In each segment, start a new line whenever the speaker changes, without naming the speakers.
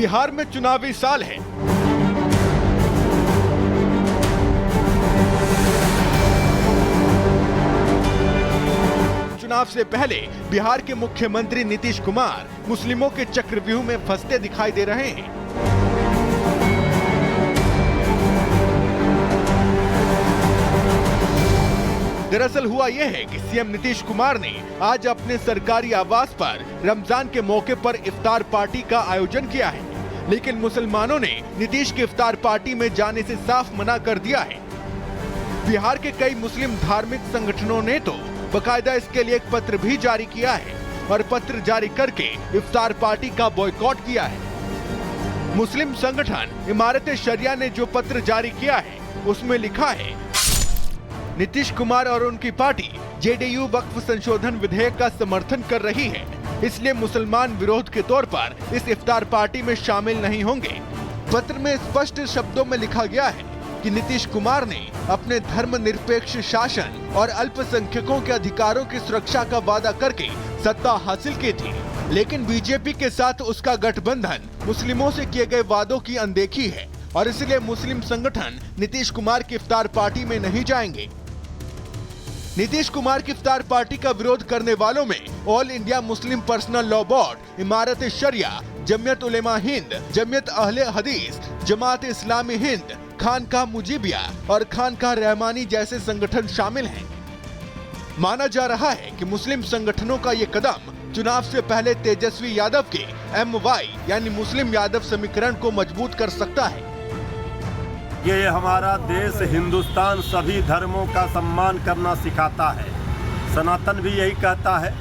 बिहार में चुनावी साल है। चुनाव से पहले बिहार के मुख्यमंत्री नीतीश कुमार मुस्लिमों के चक्रव्यूह में फंसते दिखाई दे रहे हैं। दरअसल हुआ यह है कि सीएम नीतीश कुमार ने आज अपने सरकारी आवास पर रमजान के मौके पर इफ्तार पार्टी का आयोजन किया है, लेकिन मुसलमानों ने नीतीश की इफ्तार पार्टी में जाने से साफ मना कर दिया है। बिहार के कई मुस्लिम धार्मिक संगठनों ने तो बकायदा इसके लिए एक पत्र भी जारी किया है और पत्र जारी करके इफ्तार पार्टी का बॉयकॉट किया है। मुस्लिम संगठन इमारत-ए-शरिया ने जो पत्र जारी किया है उसमें लिखा है, नीतीश कुमार और उनकी पार्टी जेडीयू वक्फ संशोधन विधेयक का समर्थन कर रही है, इसलिए मुसलमान विरोध के तौर पर इस इफ्तार पार्टी में शामिल नहीं होंगे। पत्र में स्पष्ट शब्दों में लिखा गया है कि नीतीश कुमार ने अपने धर्मनिरपेक्ष शासन और अल्पसंख्यकों के अधिकारों की सुरक्षा का वादा करके सत्ता हासिल की थी, लेकिन बीजेपी के साथ उसका गठबंधन मुस्लिमों से किए गए वादों की अनदेखी है और इसलिए मुस्लिम संगठन नीतीश कुमार की इफ्तार पार्टी में नहीं जाएंगे। नीतीश कुमार की इफ्तार पार्टी का विरोध करने वालों में All India Muslim personal law board, Imarat-e-Sharia, Jamiat Ulema Hind, Jamiat Ahle Hadees, Jamaat Islami Hind, Khanqah Mujibia और खानकाह रहमानी जैसे संगठन शामिल हैं। माना जा रहा है कि मुस्लिम संगठनों का ये कदम चुनाव से पहले तेजस्वी यादव के MY यानी मुस्लिम यादव समीकरण को मजबूत कर सकता है।
ये हमारा देश हिंदुस्तान सभी धर्मों का सम्मान करना सिखाता है। सनातन भी यही कहता है,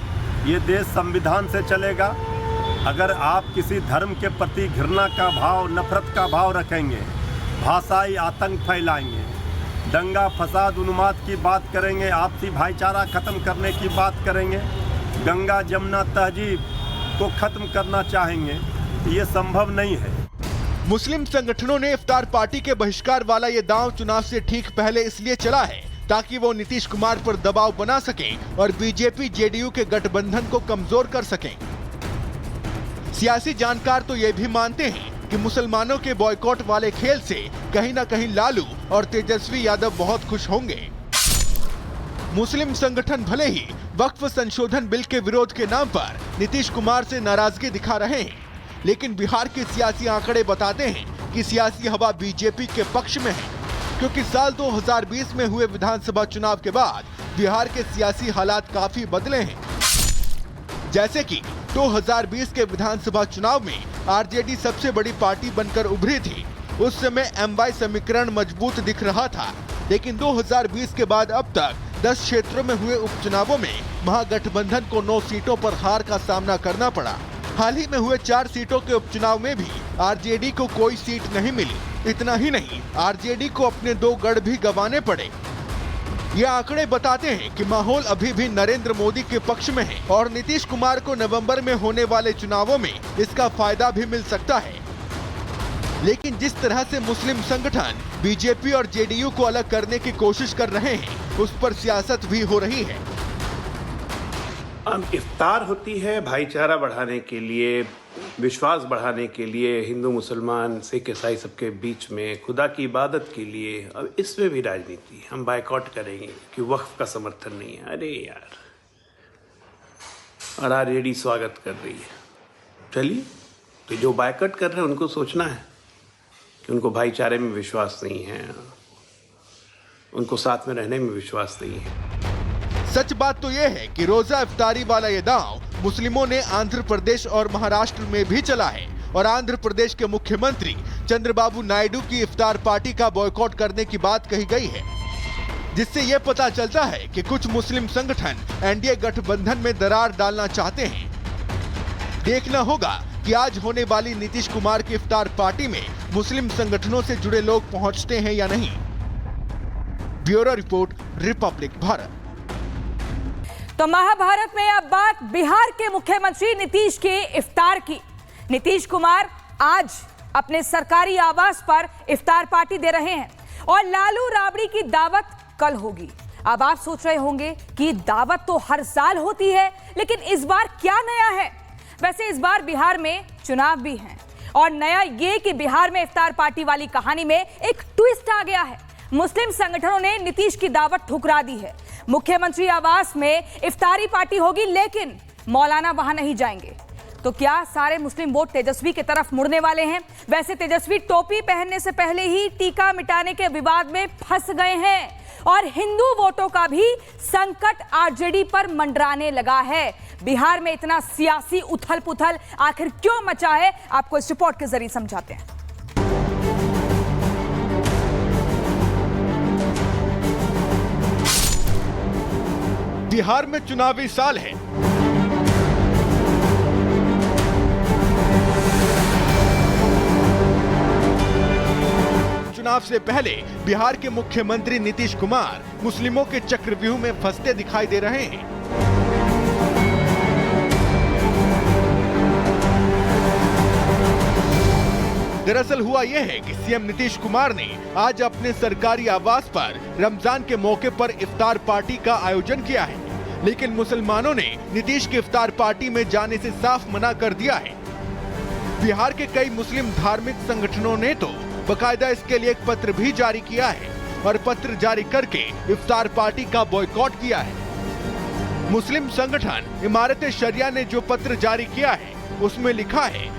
ये देश संविधान से चलेगा। अगर आप किसी धर्म के प्रति घृणा का भाव, नफरत का भाव रखेंगे, भाषाई आतंक फैलाएंगे, दंगा फसाद उन्माद की बात करेंगे, आपसी भाईचारा खत्म करने की बात करेंगे, गंगा जमुना तहजीब को खत्म करना चाहेंगे, ये संभव नहीं है।
मुस्लिम संगठनों ने इफ्तार पार्टी के बहिष्कार वाला ये दांव चुनाव से ठीक पहले इसलिए चला है ताकि वो नीतीश कुमार पर दबाव बना सकें और बीजेपी जेडीयू के गठबंधन को कमजोर कर सकें। सियासी जानकार तो ये भी मानते हैं कि मुसलमानों के बॉयकॉट वाले खेल से कहीं न कहीं लालू और तेजस्वी यादव बहुत खुश होंगे। मुस्लिम संगठन भले ही वक्फ संशोधन बिल के विरोध के नाम पर नीतीश कुमार से नाराजगी दिखा रहे हैं, लेकिन बिहार के सियासी आंकड़े बताते हैं कि सियासी हवा बीजेपी के पक्ष में है, क्योंकि साल 2020 में हुए विधानसभा चुनाव के बाद बिहार के सियासी हालात काफी बदले हैं। जैसे कि 2020 के विधानसभा चुनाव में आरजेडी सबसे बड़ी पार्टी बनकर उभरी थी। उस समय MY समीकरण मजबूत दिख रहा था, लेकिन 2020 के बाद अब तक 10 क्षेत्रों में हुए उपचुनावों में महागठबंधन को 9 सीटों पर हार का सामना करना पड़ा। हाल ही में हुए 4 सीटों के उपचुनाव में भी आरजेडी को कोई सीट नहीं मिली। इतना ही नहीं, आरजेडी को अपने 2 गढ़ भी गंवाने पड़े। ये आंकड़े बताते हैं कि माहौल अभी भी नरेंद्र मोदी के पक्ष में है और नीतीश कुमार को नवंबर में होने वाले चुनावों में इसका फायदा भी मिल सकता है। लेकिन जिस तरह से मुस्लिम संगठन बीजेपी और जेडीयू को अलग करने की कोशिश कर रहे हैं, उस पर सियासत भी हो रही है।
इफ्तार होती है भाईचारा बढ़ाने के लिए, विश्वास बढ़ाने के लिए, हिंदू मुसलमान सिख ईसाई सबके बीच में, खुदा की इबादत के लिए। अब इसमें भी राजनीति, हम बायकॉट करेंगे कि वक्फ का समर्थन नहीं है। अरे यार, और आरजेडी स्वागत कर रही है। चलिए, तो जो बायकॉट कर रहे हैं उनको सोचना है कि उनको भाईचारे में विश्वास नहीं है, उनको साथ में रहने में विश्वास नहीं है।
सच बात तो यह है कि रोजा इफ्तारी वाला ये दांव मुस्लिमों ने आंध्र प्रदेश और महाराष्ट्र में भी चला है और आंध्र प्रदेश के मुख्यमंत्री चंद्रबाबू नायडू की इफ्तार पार्टी का बॉयकॉट करने की बात कही गई है, जिससे ये पता चलता है कि कुछ मुस्लिम संगठन एनडीए गठबंधन में दरार डालना चाहते हैं। देखना होगा कि आज होने वाली नीतीश कुमार की इफ्तार पार्टी में मुस्लिम संगठनों से जुड़े लोग पहुंचते हैं या नहीं। Bureau report, Republic Bharat.
तो महाभारत में अब बात बिहार के मुख्यमंत्री नीतीश के इफ्तार की। नीतीश कुमार आज अपने सरकारी आवास पर इफ्तार पार्टी दे रहे हैं और लालू राबड़ी की दावत कल होगी। अब आप सोच रहे होंगे कि दावत तो हर साल होती है, लेकिन इस बार क्या नया है? वैसे इस बार बिहार में चुनाव भी हैं और नया ये कि बिहार में इफ्तार पार्टी वाली कहानी में एक ट्विस्ट आ गया है। मुस्लिम संगठनों ने नीतीश की दावत ठुकरा दी है। मुख्यमंत्री आवास में इफ्तारी पार्टी होगी, लेकिन मौलाना वहां नहीं जाएंगे। तो क्या सारे मुस्लिम वोट तेजस्वी की तरफ मुड़ने वाले हैं? वैसे तेजस्वी टोपी पहनने से पहले ही टीका मिटाने के विवाद में फंस गए हैं और हिंदू वोटों का भी संकट आरजेडी पर मंडराने लगा है। बिहार में इतना सियासी उथल पुथल आखिर क्यों मचा है, आपको इस रिपोर्ट के जरिए समझाते हैं।
बिहार में चुनावी साल है। चुनाव से पहले बिहार के मुख्यमंत्री नीतीश कुमार मुस्लिमों के चक्रव्यूह में फंसते दिखाई दे रहे हैं। दरअसल हुआ यह है कि सीएम नीतीश कुमार ने आज अपने सरकारी आवास पर रमजान के मौके पर इफ्तार पार्टी का आयोजन किया है, लेकिन मुसलमानों ने नीतीश की इफ्तार पार्टी में जाने से साफ मना कर दिया है। बिहार के कई मुस्लिम धार्मिक संगठनों ने तो बकायदा इसके लिए एक पत्र भी जारी किया है और पत्र जारी करके इफ्तार पार्टी का बॉयकॉट किया है। मुस्लिम संगठन इमारत-ए-शरिया ने जो पत्र जारी किया है उसमें लिखा है,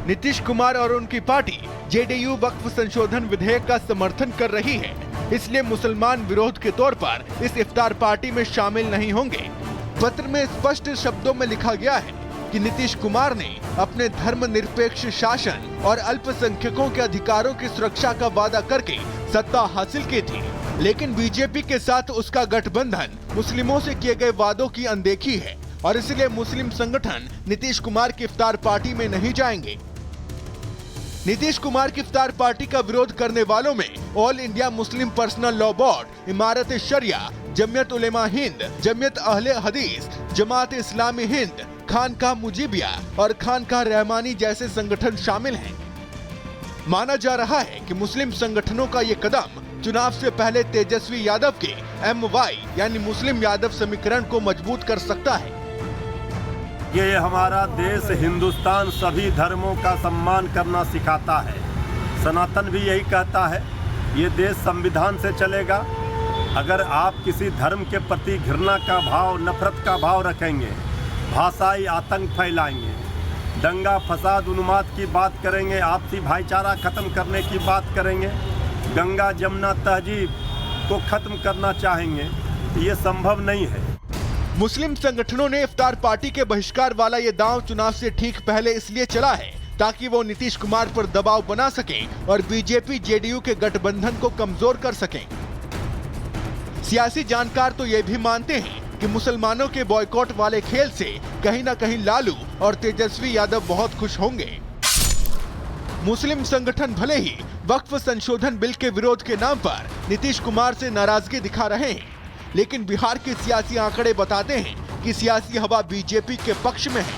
नीतीश कुमार और उनकी पार्टी जेडीयू वक्फ संशोधन विधेयक का समर्थन कर रही है, इसलिए मुसलमान विरोध के तौर पर इस इफ्तार पार्टी में शामिल नहीं होंगे। पत्र में स्पष्ट शब्दों में लिखा गया है कि नीतीश कुमार ने अपने धर्मनिरपेक्ष शासन और अल्पसंख्यकों के अधिकारों की सुरक्षा का वादा करके सत्ता हासिल की थी, लेकिन बीजेपी के साथ उसका गठबंधन मुस्लिमों से किए गए वादों की अनदेखी है और इसलिए मुस्लिम संगठन नीतीश कुमार की इफ्तार पार्टी में नहीं जाएंगे। नीतीश कुमार की इफ्तार पार्टी का विरोध करने वालों में All India Muslim personal law board, Imarat-e-Sharia, Jamiat Ulema Hind, Jamiat Ahle Hadees, Jamaat Islami Hind, Khanqah Mujibia और खानकाह रहमानी जैसे संगठन शामिल हैं। माना जा रहा है कि मुस्लिम संगठनों का ये कदम चुनाव से पहले तेजस्वी यादव के MY यानी मुस्लिम यादव समीकरण को मजबूत कर सकता है।
ये हमारा देश हिंदुस्तान सभी धर्मों का सम्मान करना सिखाता है। सनातन भी यही कहता है, ये देश संविधान से चलेगा। अगर आप किसी धर्म के प्रति घृणा का भाव, नफरत का भाव रखेंगे, भाषाई आतंक फैलाएंगे, दंगा फसाद उन्माद की बात करेंगे, आपसी भाईचारा खत्म करने की बात करेंगे, गंगा जमुना तहजीब को खत्म करना चाहेंगे, तो ये संभव नहीं है।
मुस्लिम संगठनों ने इफ्तार पार्टी के बहिष्कार वाला ये दांव चुनाव से ठीक पहले इसलिए चला है ताकि वो नीतीश कुमार पर दबाव बना सकें और बीजेपी जेडीयू के गठबंधन को कमजोर कर सकें। सियासी जानकार तो ये भी मानते हैं कि मुसलमानों के बॉयकॉट वाले खेल से कहीं न कहीं लालू और तेजस्वी यादव बहुत खुश होंगे। मुस्लिम संगठन भले ही वक्फ संशोधन बिल के विरोध के नाम पर नीतीश कुमार से नाराजगी दिखा रहे हैं, लेकिन बिहार के सियासी आंकड़े बताते हैं कि सियासी हवा बीजेपी के पक्ष में है,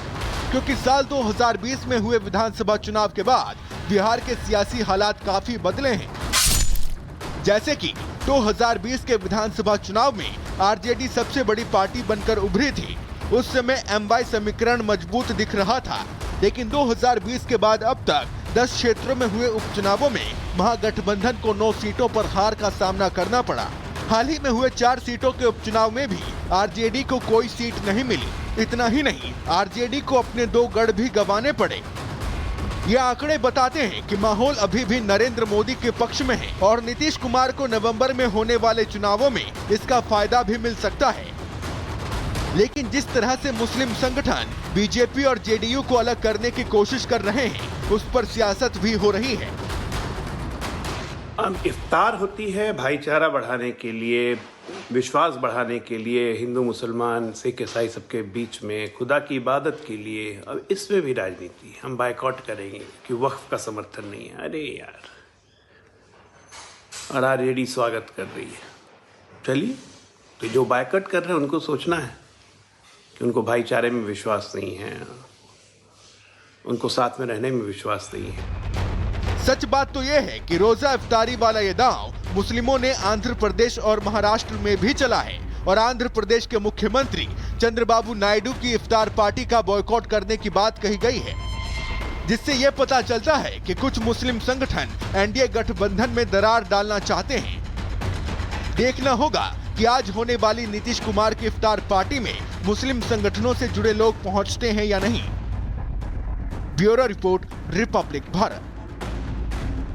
क्योंकि साल 2020 में हुए विधानसभा चुनाव के बाद बिहार के सियासी हालात काफी बदले हैं। जैसे कि 2020 के विधानसभा चुनाव में आरजेडी सबसे बड़ी पार्टी बनकर उभरी थी। उस समय MY समीकरण मजबूत दिख रहा था, लेकिन 2020 के बाद अब तक 10 क्षेत्रों में हुए उपचुनावों में महागठबंधन को 9 सीटों पर हार का सामना करना पड़ा। हाल ही में हुए 4 सीटों के उपचुनाव में भी आरजेडी को कोई सीट नहीं मिली। इतना ही नहीं, आरजेडी को अपने 2 गढ़ भी गंवाने पड़े। ये आंकड़े बताते हैं कि माहौल अभी भी नरेंद्र मोदी के पक्ष में है और नीतीश कुमार को नवंबर में होने वाले चुनावों में इसका फायदा भी मिल सकता है। लेकिन जिस तरह से मुस्लिम संगठन बीजेपी और जेडीयू को अलग करने की कोशिश कर रहे हैं, उस पर सियासत भी हो रही है।
अब इफ्तार होती है भाईचारा बढ़ाने के लिए, विश्वास बढ़ाने के लिए, हिंदू मुसलमान सिख ईसाई सबके बीच में, खुदा की इबादत के लिए। अब इसमें भी राजनीति, हम बायकॉट करेंगे कि वक्फ का समर्थन नहीं है। अरे यार, और आरजेडी स्वागत कर रही है। चलिए, तो जो बायकॉट कर रहे हैं उनको सोचना है कि उनको भाईचारे में विश्वास नहीं है, उनको साथ में रहने में विश्वास नहीं है।
सच बात तो यह है कि रोजा इफ्तारी वाला ये दांव मुस्लिमों ने आंध्र प्रदेश और महाराष्ट्र में भी चला है और आंध्र प्रदेश के मुख्यमंत्री चंद्रबाबू नायडू की इफ्तार पार्टी का बॉयकॉट करने की बात कही गई है। जिससे ये पता चलता है कि कुछ मुस्लिम संगठन एनडीए गठबंधन में दरार डालना चाहते हैं। देखना होगा कि आज होने वाली नीतीश कुमार की इफ्तार पार्टी में मुस्लिम संगठनों से जुड़े लोग पहुंचते हैं या नहीं। Bureau report, Republic Bharat.